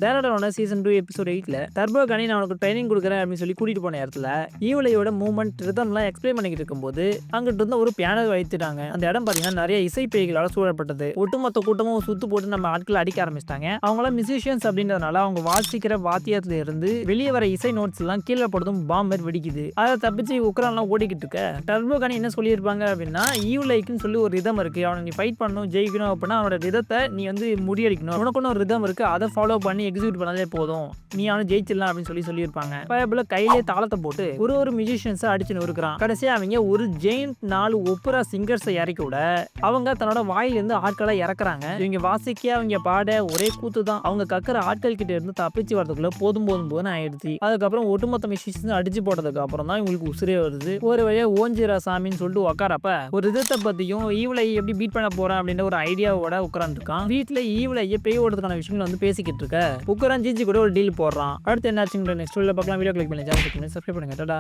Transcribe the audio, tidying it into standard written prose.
டேரக்டரோட season 2 episode 8ல turbo கனி நான் உனக்கு training கொடுக்குறேன் அப்படின்னு சொல்லி கூட்டிட்டு போன இடத்துல ஈவலையோட மூவ்மெண்ட் ரிதம்லாம் எக்ஸ்பிளைன் பண்ணிக்கிட்டு இருக்கும்போது அங்கிட்டு இருந்த ஒரு பியானோ வைத்துட்டாங்க. அந்த இடம் பாத்தீங்கன்னா நிறைய இசை பேய்களால் சூழப்பட்டது. ஒட்டுமொத்த கூட்டமும் சுத்து போட்டு நம்ம ஆட்கள் அடிக்க ஆரம்பிச்சிட்டாங்க. அவங்களாம் மியூசிஷியன்ஸ் அப்படின்றதுனால அவங்க வாசிக்கிற வாத்தியத்துல இருந்து வெளியே வர இசை நோட்ஸ் எல்லாம் கீழே போடுறதும் பாம்பர் வெடிக்குது. அதை தப்பிச்சு உக்ரான்லாம் ஓடிக்கிட்டு இருக்க டர்போ கனி என்ன சொல்லியிருப்பாங்க அப்படின்னா, ஈவலைக்குன்னு சொல்லி ஒரு ரிதம் இருக்கு, அவனை நீ ஃபைட் பண்ணணும் ஜெயிக்கணும் அப்படின்னா அவனோட ரிதத்தை நீ வந்து முறியடிக்கணும், உனக்கு ஒரு ரிதம் இருக்கு, அதை ஃபாலோ பண்ணி எக்ஸிக்யூட் பண்ணாலே போதும், நீ அவனை ஜெயிச்சிடலாம் அப்படின்னு சொல்லியிருப்பாங்க. பயபுல கையிலே தாளத்தை போட்டு ஒரு மியூசிஷியன்ஸை அடிச்சு நொறுக்குறான். கடைசியா அவங்க ஒரு ஜெயின்ட் 4 ஒப்பரா சிங்கர்ஸை இறக்கி விட அவங்க தன்னோட வாயிலிருந்து ஆட்களை இறக்குறாங்க. இவங்க வாசிக்க அவங்க பாட ஒரே கூத்து தான். அவங்க கக்கிற ஆட்கள் கிட்ட இருந்து தப்பிச்சு வரதுக்குள்ள போதும் ஆயிடுச்சு. அதுக்கப்புறம் ஒட்டுமொத்த மியூசிஷியன்ஸ் அடிச்சு போட்டதுக்கு அப்புறம் தான் இவங்களுக்கு உசிரே வருது. ஒரு வழியா ஓஞ்சிரா சாமின்னு சொல்லிட்டு உட்காரப்ப ஒரு விதத்தை பத்தியும் ஈவலை எப்படி பீட் பண்ண போறேன் அப்படின்ற ஒரு ஐடியாவோட உட்கார்ந்துருக்கான். வீட்டுல ஈவலையை பேய் ஓடுறதுக்கான விஷயங்கள் வந்து பேசிக்கிட்டு இருக்க உக்கரான் ஜிஜி கூட ஒரு டீல் போடுறான். அடுத்து என்னாச்சுங்கிற நெக்ஸ்ட் வீடியோல பார்க்கலாம். வீடியோ கிளிக் பண்ணி சப்ஸ்கிரைப் பண்ணுங்க. டாடா.